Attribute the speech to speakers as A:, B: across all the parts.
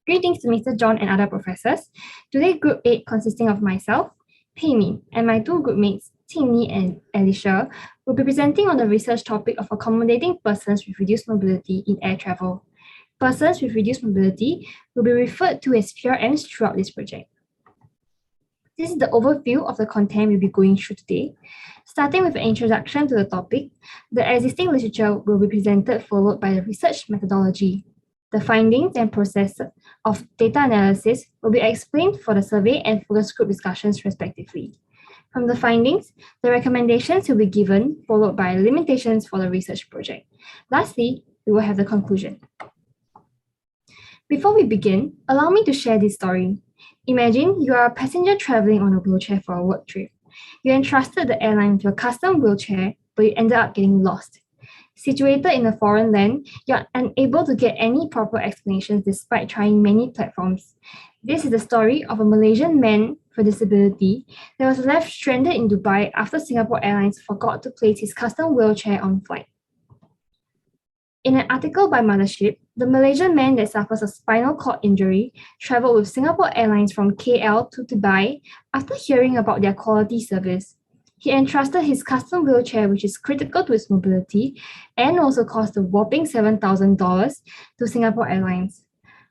A: Greetings to Mr. John and other professors. Today, Group 8, consisting of myself, Pei Min, and my two group mates, Ting Ni and Alicia, will be presenting on the research topic of accommodating persons with reduced mobility in air travel. Persons with reduced mobility will be referred to as PRMs throughout this project. This is the overview of the content we'll be going through today. Starting with an introduction to the topic, the existing literature will be presented, followed by the research methodology. The findings and process of data analysis will be explained for the survey and focus group discussions respectively. From the findings, the recommendations will be given, followed by limitations for the research project. Lastly, we will have the conclusion. Before we begin, allow me to share this story. Imagine you are a passenger traveling on a wheelchair for a work trip. You entrusted the airline with your custom wheelchair, but you ended up getting lost. Situated in a foreign land, you're unable to get any proper explanations despite trying many platforms. This is the story of a Malaysian man with disability that was left stranded in Dubai after Singapore Airlines forgot to place his custom wheelchair on flight. In an article by Mothership, the Malaysian man that suffers a spinal cord injury traveled with Singapore Airlines from KL to Dubai after hearing about their quality service. He entrusted his custom wheelchair, which is critical to his mobility and also cost a whopping $7,000 to Singapore Airlines.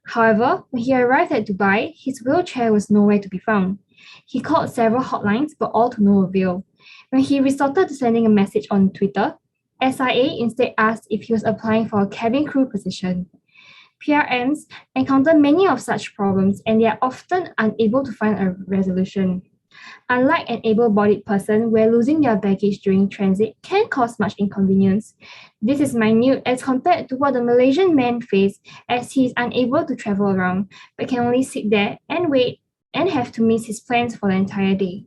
A: However, when he arrived at Dubai, his wheelchair was nowhere to be found. He called several hotlines, but all to no avail. When he resorted to sending a message on Twitter, SIA instead asked if he was applying for a cabin crew position. PRMs encounter many of such problems and they are often unable to find a resolution. Unlike an able-bodied person where losing their baggage during transit can cause much inconvenience, this is minute as compared to what the Malaysian man faced as he is unable to travel around but can only sit there and wait and have to miss his plans for the entire day.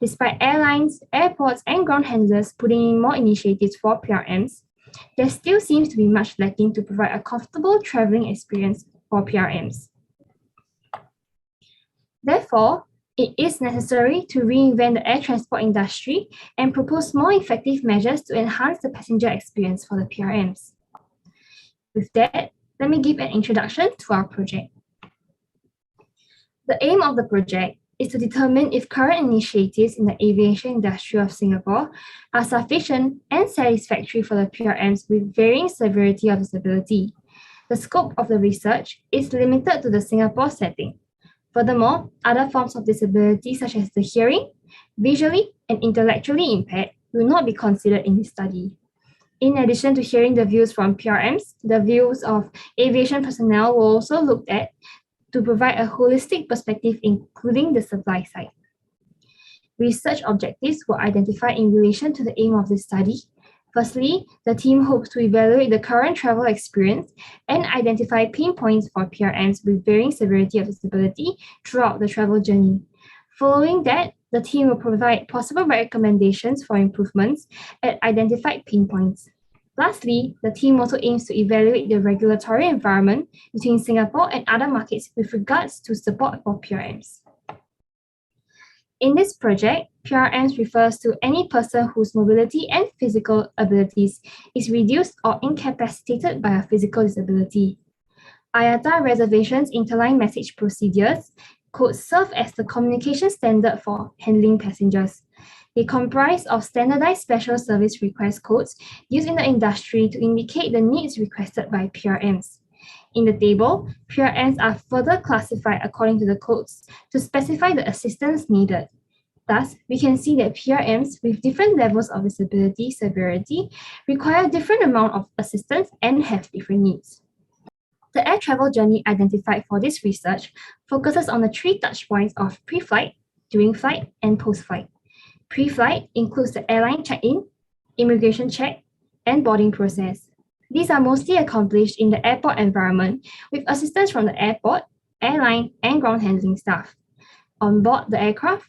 A: Despite airlines, airports, and ground handlers putting in more initiatives for PRMs, there still seems to be much lacking to provide a comfortable traveling experience for PRMs. Therefore, it is necessary to reinvent the air transport industry and propose more effective measures to enhance the passenger experience for the PRMs. With that, let me give an introduction to our project. The aim of the project is to determine if current initiatives in the aviation industry of Singapore are sufficient and satisfactory for the PRMs with varying severity of disability. The scope of the research is limited to the Singapore setting. Furthermore, other forms of disability such as the hearing, visually, and intellectually impaired will not be considered in this study. In addition to hearing the views from PRMs, the views of aviation personnel were also looked at to provide a holistic perspective, including the supply side. Research objectives were identified in relation to the aim of this study. Firstly, the team hopes to evaluate the current travel experience and identify pain points for PRMs with varying severity of disability throughout the travel journey. Following that, the team will provide possible recommendations for improvements at identified pain points. Lastly, the team also aims to evaluate the regulatory environment between Singapore and other markets with regards to support for PRMs. In this project, PRMs refers to any person whose mobility and physical abilities is reduced or incapacitated by a physical disability. IATA reservations interline message procedures could serve as the communication standard for handling passengers. They comprise of standardized special service request codes used in the industry to indicate the needs requested by PRMs. In the table, PRMs are further classified according to the codes to specify the assistance needed. Thus, we can see that PRMs with different levels of disability severity require different amount of assistance and have different needs. The air travel journey identified for this research focuses on the three touchpoints of pre-flight, during flight, and post-flight. Pre-flight includes the airline check-in, immigration check, and boarding process. These are mostly accomplished in the airport environment with assistance from the airport, airline, and ground handling staff. On board the aircraft,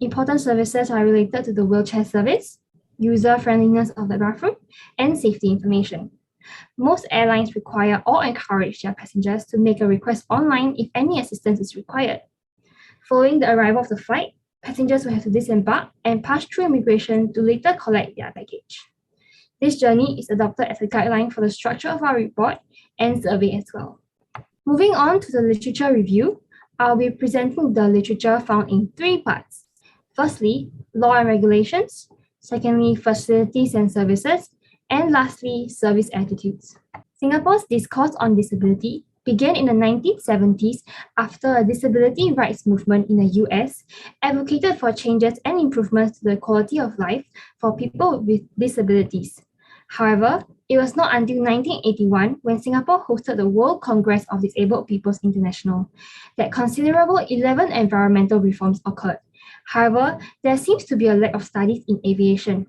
A: important services are related to the wheelchair service, user-friendliness of the bathroom, and safety information. Most airlines require or encourage their passengers to make a request online if any assistance is required. Following the arrival of the flight, passengers will have to disembark and pass through immigration to later collect their baggage. This journey is adopted as a guideline for the structure of our report and survey as well. Moving on to the literature review, I'll be presenting the literature found in three parts. Firstly, law and regulations. Secondly, facilities and services. And lastly, service attitudes. Singapore's discourse on disability began in the 1970s after a disability rights movement in the US advocated for changes and improvements to the quality of life for people with disabilities. However, it was not until 1981, when Singapore hosted the World Congress of Disabled Peoples International, that considerable 11 environmental reforms occurred. However, there seems to be a lack of studies in aviation.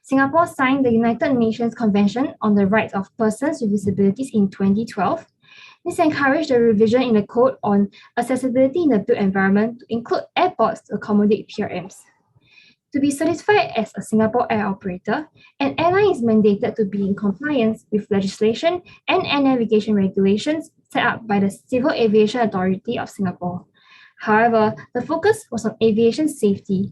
A: Singapore signed the United Nations Convention on the Rights of Persons with Disabilities in 2012. This encouraged a revision in the Code on Accessibility in the Built Environment to include airports to accommodate PRMs. To be certified as a Singapore air operator, an airline is mandated to be in compliance with legislation and air navigation regulations set up by the Civil Aviation Authority of Singapore. However, the focus was on aviation safety.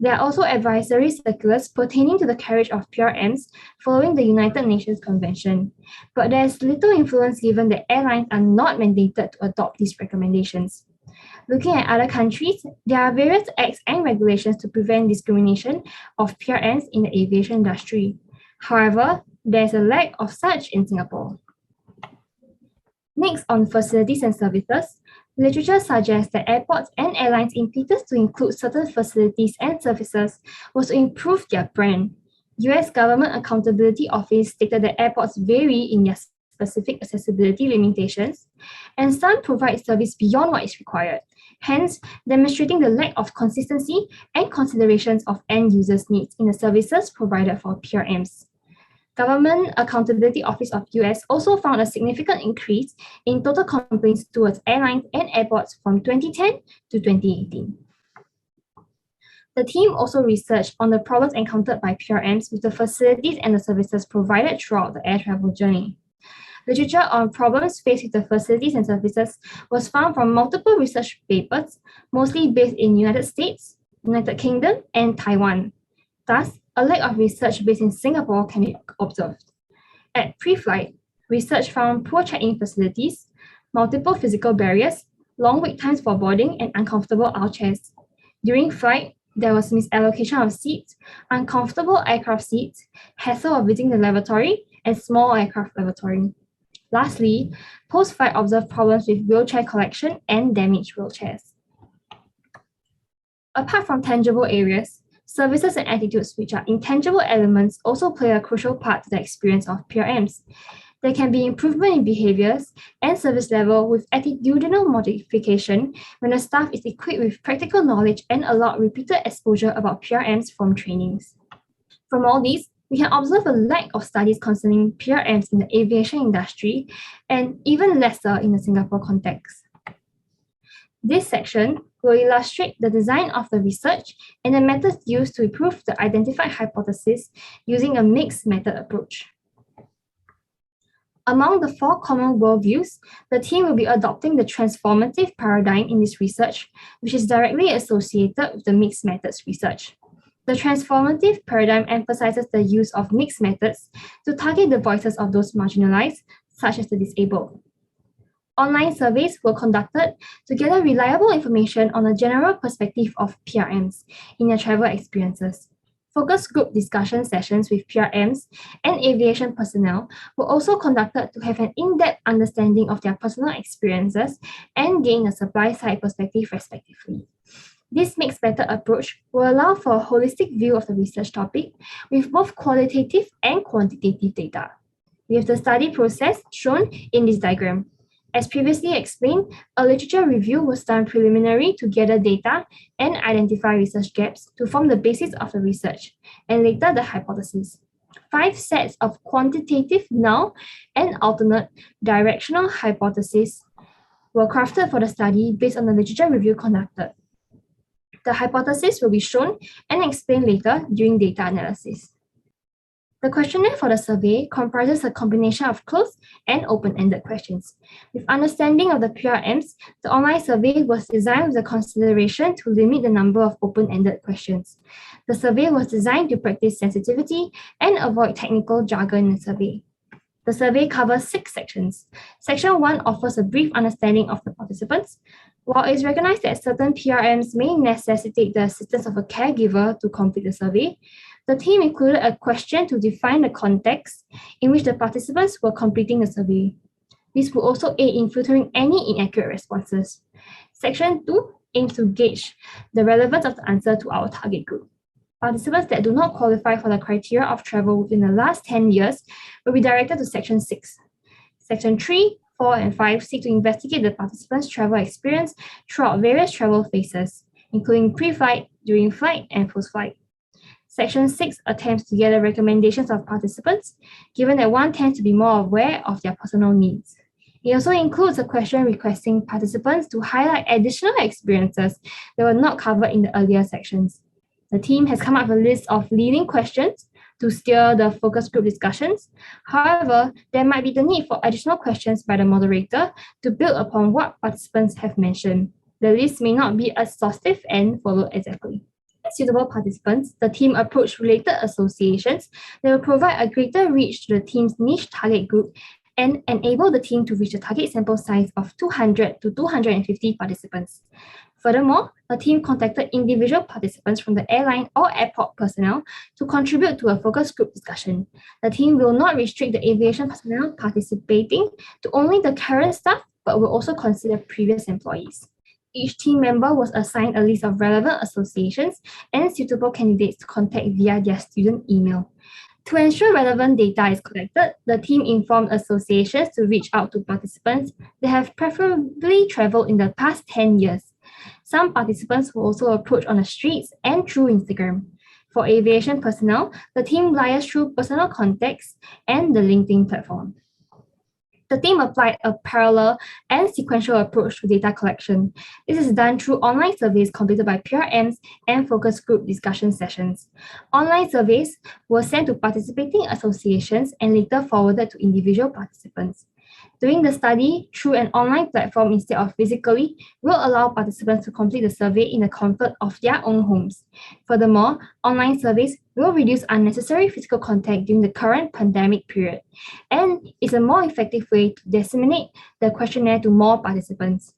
A: There are also advisory circulars pertaining to the carriage of PRMs following the United Nations Convention, but there is little influence given that airlines are not mandated to adopt these recommendations. Looking at other countries, there are various acts and regulations to prevent discrimination of PRMs in the aviation industry. However, there is a lack of such in Singapore. Next, on facilities and services, literature suggests that airports and airlines' impetus to include certain facilities and services was to improve their brand. US Government Accountability Office stated that airports vary in their specific accessibility limitations, and some provide service beyond what is required, hence demonstrating the lack of consistency and considerations of end users' needs in the services provided for PRMs. Government Accountability Office of US also found a significant increase in total complaints towards airlines and airports from 2010 to 2018. The team also researched on the problems encountered by PRMs with the facilities and the services provided throughout the air travel journey. Literature on problems faced with the facilities and services was found from multiple research papers, mostly based in United States, United Kingdom, and Taiwan. Thus, a lack of research based in Singapore can be observed. At pre-flight, research found poor check-in facilities, multiple physical barriers, long wait times for boarding, and uncomfortable aisle chairs. During flight, there was misallocation of seats, uncomfortable aircraft seats, hassle of visiting the lavatory, and small aircraft lavatory. Lastly, post-flight observed problems with wheelchair collection and damaged wheelchairs. Apart from tangible areas, services and attitudes, which are intangible elements, also play a crucial part to the experience of PRMs. There can be improvement in behaviors and service level with attitudinal modification when the staff is equipped with practical knowledge and allowed repeated exposure about PRMs from trainings. From all these, we can observe a lack of studies concerning PRMs in the aviation industry and even lesser in the Singapore context. This section will illustrate the design of the research and the methods used to prove the identified hypothesis using a mixed method approach. Among the 4 common worldviews, the team will be adopting the transformative paradigm in this research, which is directly associated with the mixed methods research. The transformative paradigm emphasizes the use of mixed methods to target the voices of those marginalized, such as the disabled. Online surveys were conducted to gather reliable information on a general perspective of PRMs in their travel experiences. Focus group discussion sessions with PRMs and aviation personnel were also conducted to have an in-depth understanding of their personal experiences and gain a supply-side perspective respectively. This mixed method approach will allow for a holistic view of the research topic with both qualitative and quantitative data. We have the study process shown in this diagram. As previously explained, a literature review was done preliminary to gather data and identify research gaps to form the basis of the research, and later the hypothesis. 5 sets of quantitative null and alternate directional hypotheses were crafted for the study based on the literature review conducted. The hypothesis will be shown and explained later during data analysis. The questionnaire for the survey comprises a combination of closed and open-ended questions. With understanding of the PRMs, the online survey was designed with the consideration to limit the number of open-ended questions. The survey was designed to practice sensitivity and avoid technical jargon in the survey. The survey covers 6 sections. Section 1 offers a brief understanding of the participants. While it is recognized that certain PRMs may necessitate the assistance of a caregiver to complete the survey, the team included a question to define the context in which the participants were completing the survey. This will also aid in filtering any inaccurate responses. Section 2 aims to gauge the relevance of the answer to our target group. Participants that do not qualify for the criteria of travel within the last 10 years will be directed to Section 6. Section 3, 4, and 5 seek to investigate the participants' travel experience throughout various travel phases, including pre-flight, during flight, and post-flight. Section 6 attempts to gather recommendations of participants, given that one tends to be more aware of their personal needs. It also includes a question requesting participants to highlight additional experiences that were not covered in the earlier sections. The team has come up with a list of leading questions to steer the focus group discussions. However, there might be the need for additional questions by the moderator to build upon what participants have mentioned. The list may not be exhaustive and followed exactly. For suitable participants, the team approached related associations that will provide a greater reach to the team's niche target group and enable the team to reach a target sample size of 200 to 250 participants. Furthermore, the team contacted individual participants from the airline or airport personnel to contribute to a focus group discussion. The team will not restrict the aviation personnel participating to only the current staff, but will also consider previous employees. Each team member was assigned a list of relevant associations and suitable candidates to contact via their student email. To ensure relevant data is collected, the team informed associations to reach out to participants that have preferably traveled in the past 10 years. Some participants were also approached on the streets and through Instagram. For aviation personnel, the team liaised through personal contacts and the LinkedIn platform. The team applied a parallel and sequential approach to data collection. This is done through online surveys completed by PRMs and focus group discussion sessions. Online surveys were sent to participating associations and later forwarded to individual participants. Doing the study through an online platform instead of physically will allow participants to complete the survey in the comfort of their own homes. Furthermore, online surveys will reduce unnecessary physical contact during the current pandemic period and is a more effective way to disseminate the questionnaire to more participants.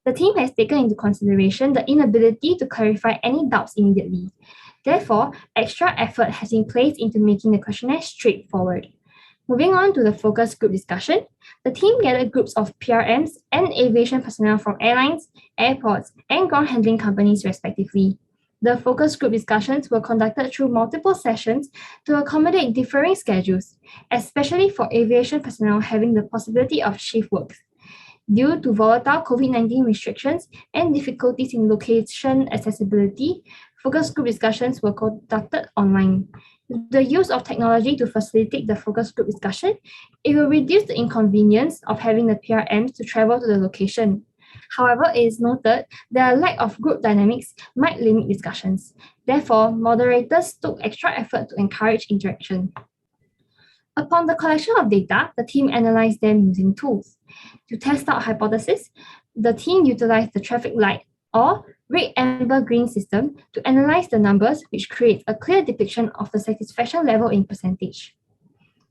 A: The team has taken into consideration the inability to clarify any doubts immediately. Therefore, extra effort has been placed into making the questionnaire straightforward. Moving on to the focus group discussion, the team gathered groups of PRMs and aviation personnel from airlines, airports, and ground handling companies respectively. The focus group discussions were conducted through multiple sessions to accommodate differing schedules, especially for aviation personnel having the possibility of shift work. Due to volatile COVID-19 restrictions and difficulties in location accessibility, focus group discussions were conducted online. With the use of technology to facilitate the focus group discussion, it will reduce the inconvenience of having the PRMs to travel to the location. However, it is noted that a lack of group dynamics might limit discussions. Therefore, moderators took extra effort to encourage interaction. Upon the collection of data, the team analyzed them using tools. To test out hypotheses, the team utilized the traffic light or red, amber, green system to analyze the numbers, which creates a clear depiction of the satisfaction level in percentage.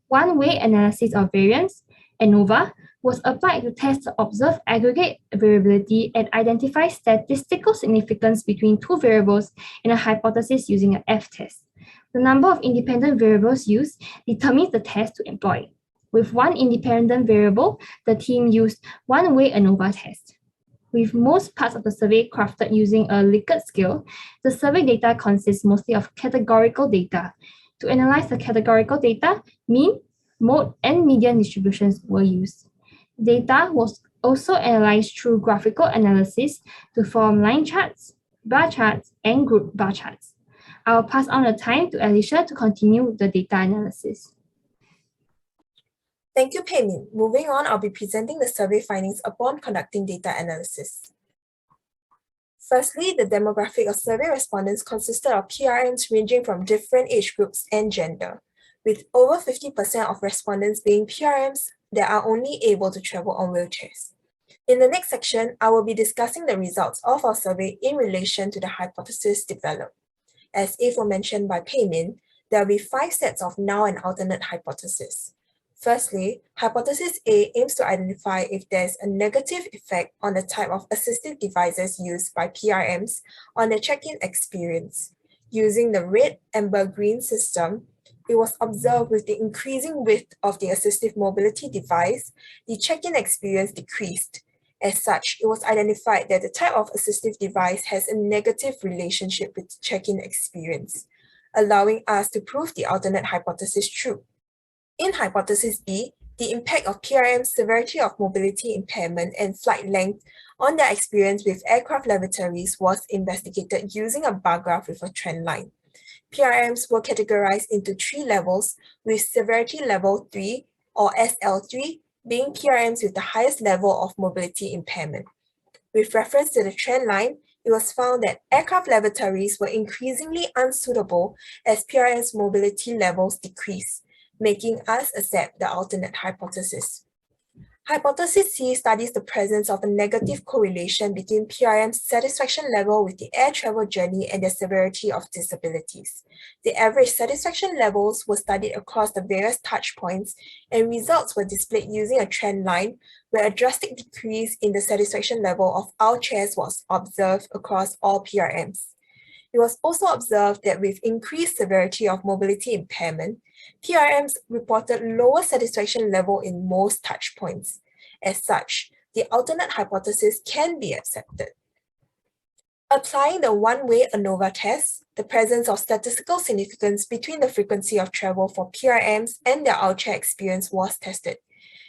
A: One-way analysis of variance, ANOVA, was applied to test the observed aggregate variability and identify statistical significance between two variables in a hypothesis using an F-test. The number of independent variables used determines the test to employ. With one independent variable, the team used one-way ANOVA test. With most parts of the survey crafted using a Likert scale, the survey data consists mostly of categorical data. To analyze the categorical data, mean, mode, and median distributions were used. Data was also analyzed through graphical analysis to form line charts, bar charts, and group bar charts. I will pass on the time to Alicia to continue the data analysis.
B: Thank you, Pei Min. Moving on, I'll be presenting the survey findings upon conducting data analysis. Firstly, the demographic of survey respondents consisted of PRMs ranging from different age groups and gender, with over 50% of respondents being PRMs that are only able to travel on wheelchairs. In the next section, I will be discussing the results of our survey in relation to the hypothesis developed. As aforementioned by Pei Min, there will be 5 sets of null and alternate hypotheses. Firstly, hypothesis A aims to identify if there's a negative effect on the type of assistive devices used by PRMs on the check-in experience. Using the red, amber, green system, it was observed with the increasing width of the assistive mobility device, the check-in experience decreased. As such, it was identified that the type of assistive device has a negative relationship with the check-in experience, allowing us to prove the alternate hypothesis true. In hypothesis B, the impact of PRM's severity of mobility impairment and flight length on their experience with aircraft lavatories was investigated using a bar graph with a trend line. PRMs were categorized into 3 levels, with severity level 3 or SL3 being PRMs with the highest level of mobility impairment. With reference to the trend line, it was found that aircraft lavatories were increasingly unsuitable as PRM's mobility levels decreased, making us accept the alternate hypothesis. Hypothesis C studies the presence of a negative correlation between PRM's satisfaction level with the air travel journey and the severity of disabilities. The average satisfaction levels were studied across the various touch points, and results were displayed using a trend line where a drastic decrease in the satisfaction level of our chairs was observed across all PRMs. It was also observed that with increased severity of mobility impairment, PRMs reported lower satisfaction level in most touch points. As such, the alternate hypothesis can be accepted. Applying the one-way ANOVA test, the presence of statistical significance between the frequency of travel for PRMs and their out-chair experience was tested.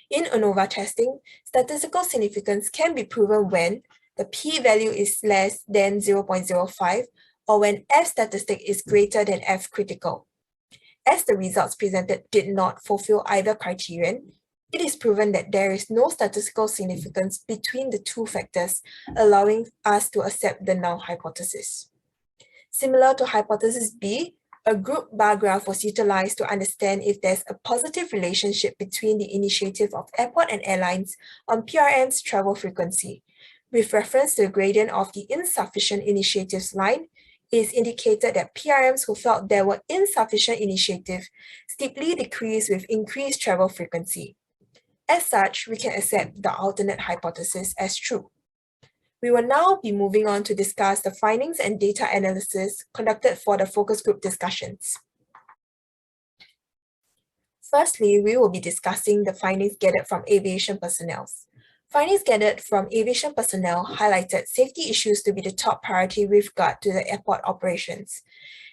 B: In ANOVA testing, statistical significance can be proven when the p-value is less than 0.05 or when F statistic is greater than F critical. As the results presented did not fulfill either criterion, it is proven that there is no statistical significance between the two factors, allowing us to accept the null hypothesis. Similar to hypothesis B, a group bar graph was utilized to understand if there's a positive relationship between the initiative of airport and airlines on PRM's travel frequency. With reference to the gradient of the insufficient initiatives line, it is indicated that PRMs who felt there were insufficient initiative steeply decreased with increased travel frequency. As such, we can accept the alternate hypothesis as true. We will now be moving on to discuss the findings and data analysis conducted for the focus group discussions. Firstly, we will be discussing the findings gathered from aviation personnel. Findings gathered from aviation personnel highlighted safety issues to be the top priority with regard to the airport operations.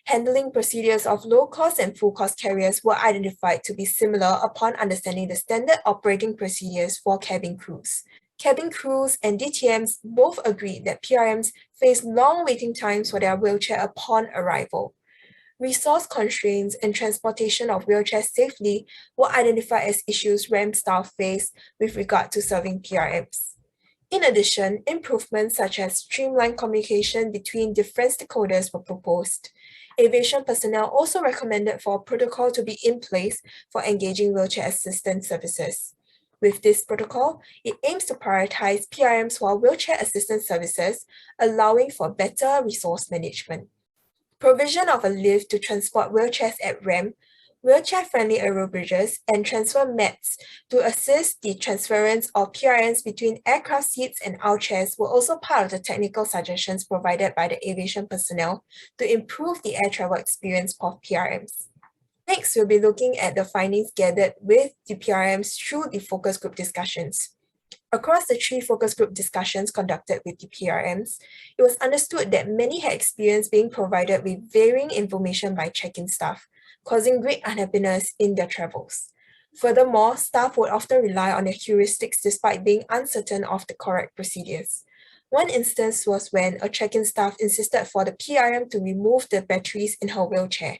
B: Handling procedures of low-cost and full-cost carriers were identified to be similar upon understanding the standard operating procedures for cabin crews. Cabin crews and DTMs both agreed that PRMs face long waiting times for their wheelchair upon arrival. Resource constraints and transportation of wheelchairs safely were identified as issues RAM staff face with regard to serving PRMs. In addition, improvements such as streamlined communication between different stakeholders were proposed. Aviation personnel also recommended for a protocol to be in place for engaging wheelchair assistance services. With this protocol, it aims to prioritize PRMs for wheelchair assistance services, allowing for better resource management. Provision of a lift to transport wheelchairs at ramp, wheelchair-friendly aerobridges, and transfer mats to assist the transference of PRMs between aircraft seats and out chairs were also part of the technical suggestions provided by the aviation personnel to improve the air travel experience for PRMs. Next, we'll be looking at the findings gathered with the PRMs through the focus group discussions. Across the 3 focus group discussions conducted with the PRMs, it was understood that many had experienced being provided with varying information by check-in staff, causing great unhappiness in their travels. Furthermore, staff would often rely on their heuristics despite being uncertain of the correct procedures. One instance was when a check-in staff insisted for the PRM to remove the batteries in her wheelchair.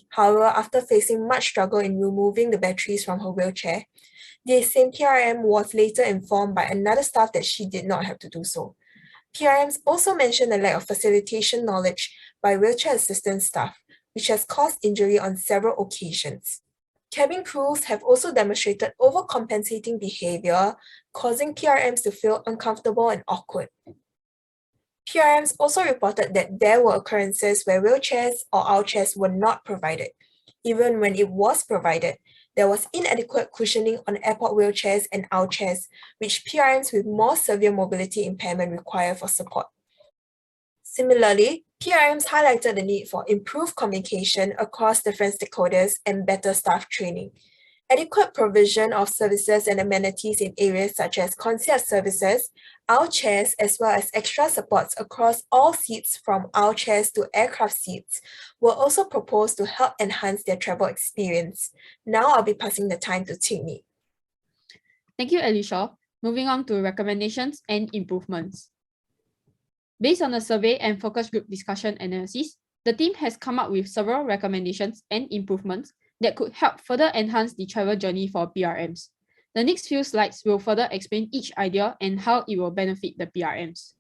B: However, after facing much struggle in removing the batteries from her wheelchair, the same PRM was later informed by another staff that she did not have to do so. PRMs also mentioned the lack of facilitation knowledge by wheelchair assistance staff, which has caused injury on several occasions. Cabin crews have also demonstrated overcompensating behavior, causing PRMs to feel uncomfortable and awkward. PRMs also reported that there were occurrences where wheelchairs or out chairs were not provided. Even when it was provided, There was inadequate cushioning on airport wheelchairs and aisle chairs, which PRMs with more severe mobility impairment require for support. Similarly, PRMs highlighted the need for improved communication across different stakeholders and better staff training. Adequate provision of services and amenities in areas such as concierge services, aisle chairs, as well as extra supports across all seats from aisle chairs to aircraft seats were also proposed to help enhance their travel experience. Now I'll be passing the time to Tingmi.
C: Thank you, Alicia. Moving on to recommendations and improvements. Based on a survey and focus group discussion analysis, the team has come up with several recommendations and improvements that could help further enhance the travel journey for PRMs. The next few slides will further explain each idea and how it will benefit the PRMs.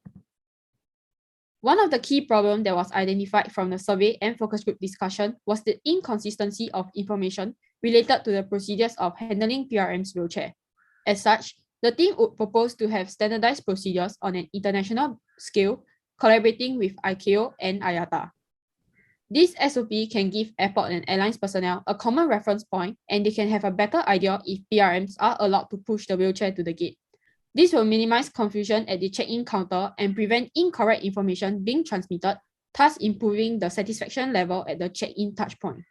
C: One of the key problems that was identified from the survey and focus group discussion was the inconsistency of information related to the procedures of handling PRM's wheelchair. As such, the team would propose to have standardized procedures on an international scale, collaborating with ICAO and IATA. This SOP can give airport and airlines personnel a common reference point, and they can have a better idea if PRMs are allowed to push the wheelchair to the gate. This will minimize confusion at the check-in counter and prevent incorrect information being transmitted, thus improving the satisfaction level at the check-in touchpoint.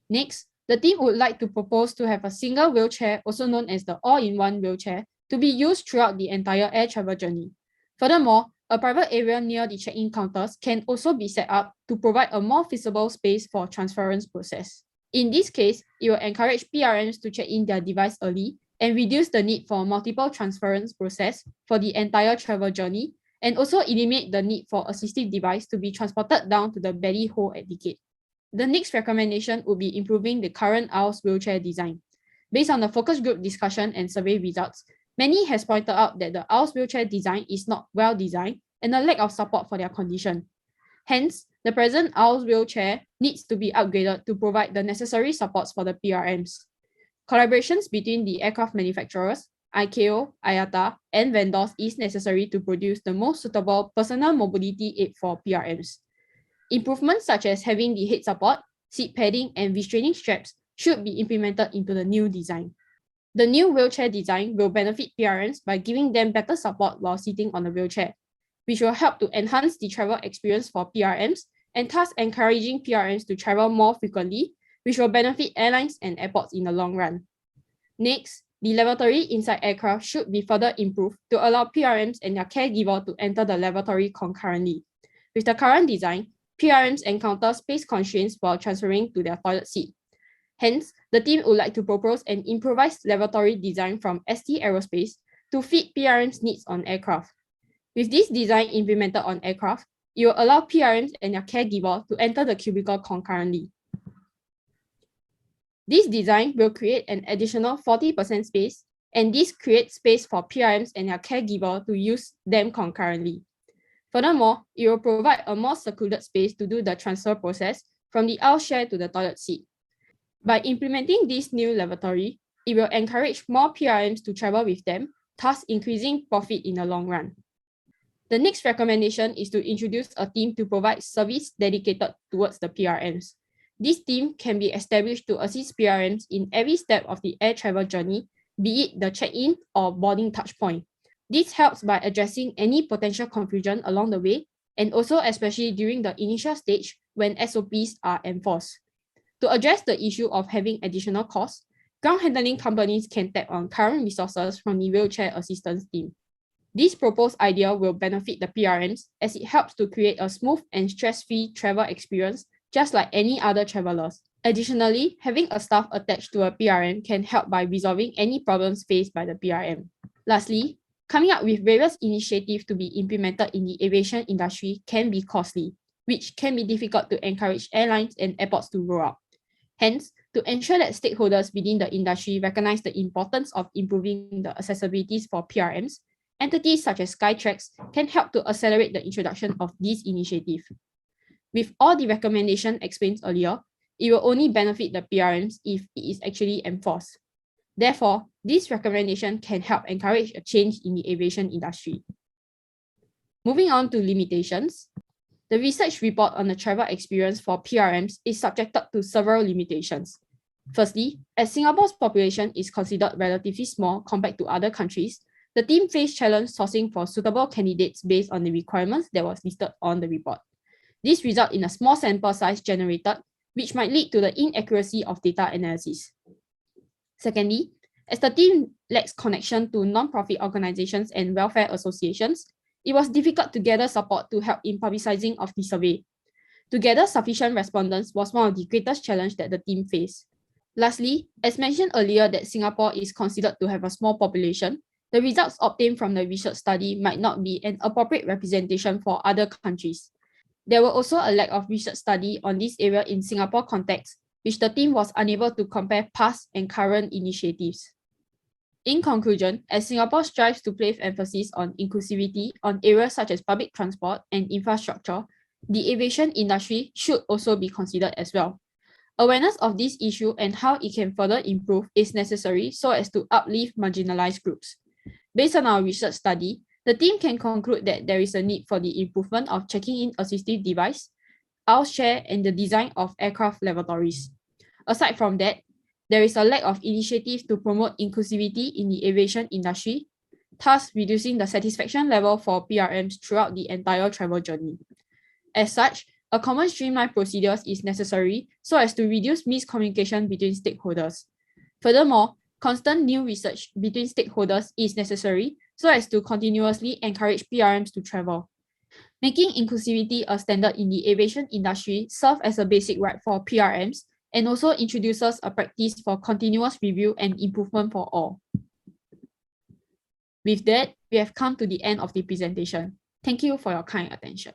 C: Next, the team would like to propose to have a single wheelchair, also known as the all-in-one wheelchair, to be used throughout the entire air travel journey. Furthermore, a private area near the check-in counters can also be set up to provide a more feasible space for transference process. In this case, it will encourage PRMs to check in their device early and reduce the need for multiple transference process for the entire travel journey, and also eliminate the need for assistive device to be transported down to the belly hole at the gate. The next recommendation would be improving the current aisles wheelchair design. Based on the focus group discussion and survey results, many has pointed out that the aisles wheelchair design is not well designed and a lack of support for their condition. Hence, the present aisles wheelchair needs to be upgraded to provide the necessary supports for the PRMs. Collaborations between the aircraft manufacturers, ICAO, IATA, and vendors is necessary to produce the most suitable personal mobility aid for PRMs. Improvements such as having the head support, seat padding, and restraining straps should be implemented into the new design. The new wheelchair design will benefit PRMs by giving them better support while sitting on the wheelchair, which will help to enhance the travel experience for PRMs and thus encouraging PRMs to travel more frequently, which will benefit airlines and airports in the long run. Next, the lavatory inside aircraft should be further improved to allow PRMs and their caregiver to enter the lavatory concurrently. With the current design, PRMs encounter space constraints while transferring to their toilet seat. Hence, the team would like to propose an improvised lavatory design from ST Aerospace to fit PRMs' needs on aircraft. With this design implemented on aircraft, it will allow PRMs and their caregiver to enter the cubicle concurrently. This design will create an additional 40% space, and this creates space for PRMs and their caregiver to use them concurrently. Furthermore, it will provide a more secluded space to do the transfer process from the aisle chair to the toilet seat. By implementing this new lavatory, it will encourage more PRMs to travel with them, thus increasing profit in the long run. The next recommendation is to introduce a team to provide service dedicated towards the PRMs. This team can be established to assist PRMs in every step of the air travel journey, be it the check-in or boarding touchpoint. This helps by addressing any potential confusion along the way, and also especially during the initial stage when SOPs are enforced. To address the issue of having additional costs, ground handling companies can tap on current resources from the wheelchair assistance team. This proposed idea will benefit the PRMs as it helps to create a smooth and stress-free travel experience just like any other travelers. Additionally, having a staff attached to a PRM can help by resolving any problems faced by the PRM. Lastly, coming up with various initiatives to be implemented in the aviation industry can be costly, which can be difficult to encourage airlines and airports to roll out. Hence, to ensure that stakeholders within the industry recognize the importance of improving the accessibilities for PRMs, entities such as Skytrax can help to accelerate the introduction of this initiative. With all the recommendations explained earlier, it will only benefit the PRMs if it is actually enforced. Therefore, this recommendation can help encourage a change in the aviation industry. Moving on to limitations, the research report on the travel experience for PRMs is subjected to several limitations. Firstly, as Singapore's population is considered relatively small compared to other countries, the team faced challenge sourcing for suitable candidates based on the requirements that was listed on the report. This results in a small sample size generated, which might lead to the inaccuracy of data analysis. Secondly, as the team lacks connection to non-profit organizations and welfare associations, it was difficult to gather support to help in publicizing of the survey. To gather sufficient respondents was one of the greatest challenges that the team faced. Lastly, as mentioned earlier that Singapore is considered to have a small population, the results obtained from the research study might not be an appropriate representation for other countries. There were also a lack of research study on this area in Singapore context, which the team was unable to compare past and current initiatives. In conclusion, as Singapore strives to place emphasis on inclusivity on areas such as public transport and infrastructure, the aviation industry should also be considered as well. Awareness of this issue and how it can further improve is necessary so as to uplift marginalized groups. Based on our research study, the team can conclude that there is a need for the improvement of checking-in assistive device, aisle share, and the design of aircraft lavatories. Aside from that, there is a lack of initiatives to promote inclusivity in the aviation industry, thus reducing the satisfaction level for PRMs throughout the entire travel journey. As such, a common streamlined procedure is necessary so as to reduce miscommunication between stakeholders. Furthermore, constant new research between stakeholders is necessary so as to continuously encourage PRMs to travel. Making inclusivity a standard in the aviation industry serves as a basic right for PRMs and also introduces a practice for continuous review and improvement for all. With that, we have come to the end of the presentation. Thank you for your kind attention.